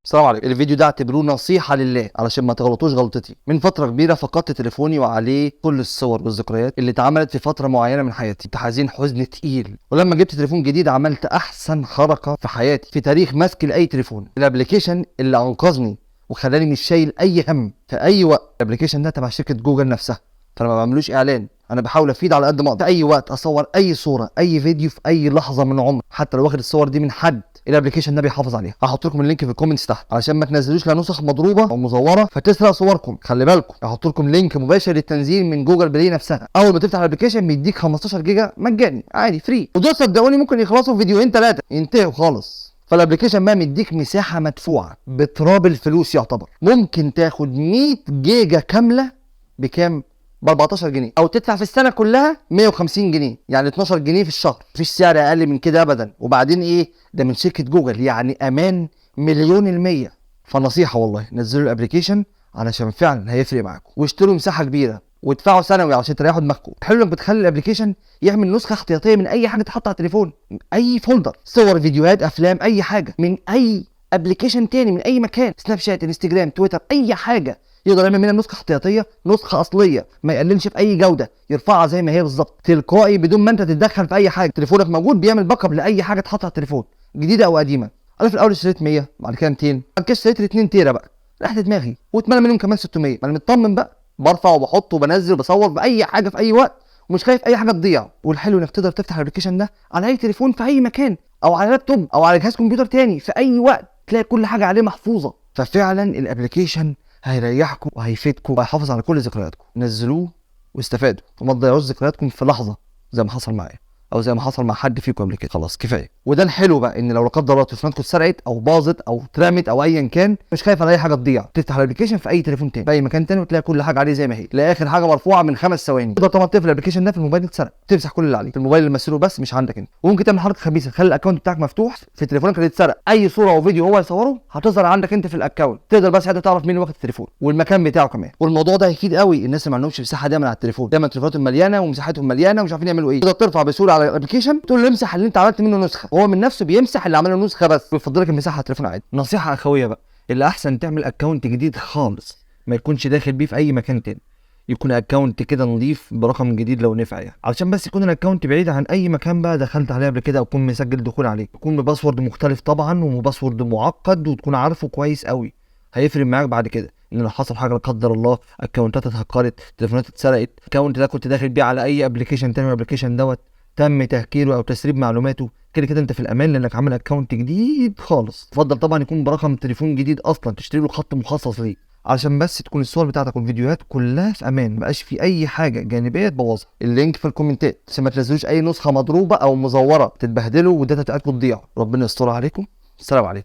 السلام عليكم. الفيديو ده اعتبروه نصيحة لله علشان ما تغلطوش غلطتي. من فترة كبيرة فقدت تليفوني وعليه كل الصور والذكريات اللي اتعملت في فترة معينة من حياتي. كنت حزين حزن تقيل، ولما جبت تليفون جديد عملت احسن حركة في حياتي في تاريخ مسك لاي تليفون. الابليكيشن اللي انقذني وخلاني مش شايل اي هم في اي وقت. الابليكيشن ده تبع شركة جوجل نفسها، فانا ما بعملوش اعلان، انا بحاول افيد على قد ما اقدر. في اي وقت اصور اي صوره اي فيديو في اي لحظه من عمري، حتى لو واخد الصور دي من حد، الابلكيشن ده بيحافظ عليها. هحط لكم اللينك في الكومنتس تحت علشان ما تنزلوش لا نسخ مضروبه او مزوره فتسرق صوركم. خلي بالكم، هحط لكم لينك مباشر للتنزيل من جوجل بلاي نفسها. اول ما تفتح الابلكيشن بيديك 15 جيجا مجاني عادي فري، ودول صدقوني ممكن يخلصوا في فيديوهين 3 ينتهوا خالص. فالابلكيشن بقى مديك مساحه مدفوعه بتراب الفلوس، يعتبر ممكن تاخد 100 جيجا كامله بكام؟ ب 14 جنيه، او تدفع في السنه كلها 150 جنيه، يعني 12 جنيه في الشهر. مفيش سعر اقل من كده ابدا. وبعدين ايه ده؟ من شركه جوجل، يعني امان مليون المية. فنصيحه والله، نزلوا الابلكيشن علشان فعلا هيفرق معاكم، واشتروا مساحه كبيره وادفعوا سنوي علشان تريحوا دماغكم. حلو انك بتخلي الابلكيشن يعمل نسخه احتياطيه من اي حاجه تحط على التليفون، اي فولدر، صور، فيديوهات، افلام، اي حاجه من اي ابلكيشن تاني، من اي مكان، سناب شات، انستجرام، تويتر، اي حاجه، يقدر يعمل منها نسخه احتياطيه، نسخه اصليه، ما يقللش في اي جوده، يرفعها زي ما هي بالظبط تلقائي بدون ما انت تتدخل في اي حاجه. تليفونك موجود بيعمل باك اب لاي حاجه تحط على التليفون، جديده او قديمه. انا في الاول اشتريت 100، بعد كده 200، بعد كده اشتريت 2 تيرا بقى، ريحت دماغي واتملى منهم كمان 600. انا مطمن بقى، برفع وبحط وبنزل وبصور باي حاجه في اي وقت، ومش خايف اي حاجه تضيع. والحلو انك تقدر تفتح الابلكيشن ده على اي تليفون في اي مكان، او على لابتوب، او على جهاز كمبيوتر تاني في اي وقت، تلاقي كل حاجه عليه محفوظه. ففعلا الابلكيشن هيريحكم وهيفيدكم وهيحافظ على كل ذكرياتكم. نزلوه واستفادوا، وما تضيعوش ذكرياتكم في لحظه زي ما حصل معايا، او زي ما حصل مع حد فيكم قبل كده. خلاص كفايه. وده الحلو بقى، ان لو لا قدر الله تليفوناتكم اتسرقت او باظت او اترمت او ايا كان، مش خايف على اي حاجه تضيع. تفتح الابلكيشن في اي تليفون تاني في اي مكان تاني، وتلاقي كل حاجه عليه زي ما هي، تلاقي اخر حاجه مرفوعه من 5 ثواني. تقدر طبعا تقفل الابلكيشن ده في الموبايل اللي اتسرق، تمسح كل اللي عليه في الموبايل اللي مسروق بس مش عندك انت. وممكن تعمل حركه خبيثه، تخلي الاكونت بتاعك مفتوح في تليفونك اللي اتسرق، اي صوره او فيديو هو يصوره هتظهر عندك انت في الاكونت، تقدر بس ساعتها تعرف مين واخد التليفون والمكان بتاعه كمان. والموضوع ده هيفيد قوي الناس اللي ما عندهمش مساحه دايما على التليفون، دايما تليفوناتهم مليانه ومساحتهم مليانه ومش عارفين يعملوا ايه. تقدر ترفع بسهوله على الابلكيشن، تقول له امسح اللي انت عملت منه نسخه، وهو من نفسه بيمسح اللي عمل له نسخه بس، ويفضل لك المساحه على التليفون عادي. نصيحه اخويه بقى، اللي احسن تعمل اكونت جديد خالص، ما يكونش داخل بيه في اي مكان تاني، يكون اكونت كده نضيف برقم جديد لو نفع يعني، علشان بس يكون الاكونت بعيد عن اي مكان بقى دخلت عليه قبل كده، او تكون مسجل دخول عليه، يكون بباسورد مختلف طبعا، وباسورد معقد، وتكون عارفه كويس قوي. هيفرق معاك بعد كده، ان لو حصل حاجه لا قدر الله، اكونتات اتهكرت، تليفونات اتسرقت، الاكونت ده كنت داخل بيه على اي ابلكيشن تاني، الابلكيشن دوت تم تهكيره او تسريب معلوماته، كده كده انت في الامان لانك عامل اكونت جديد خالص. يفضل طبعا يكون برقم تليفون جديد اصلا، تشتري له خط مخصص ليه، علشان بس تكون الصور بتاعتك والفيديوهات كلها في امان، مبقاش في اي حاجه جانبيه تبوظها. اللينك في الكومنتات عشان ما تنزلوش اي نسخه مضروبه او مزوره تتبهدلوا والداتا بتاعتكم تضيع. ربنا يستر عليكم. السلام عليكم.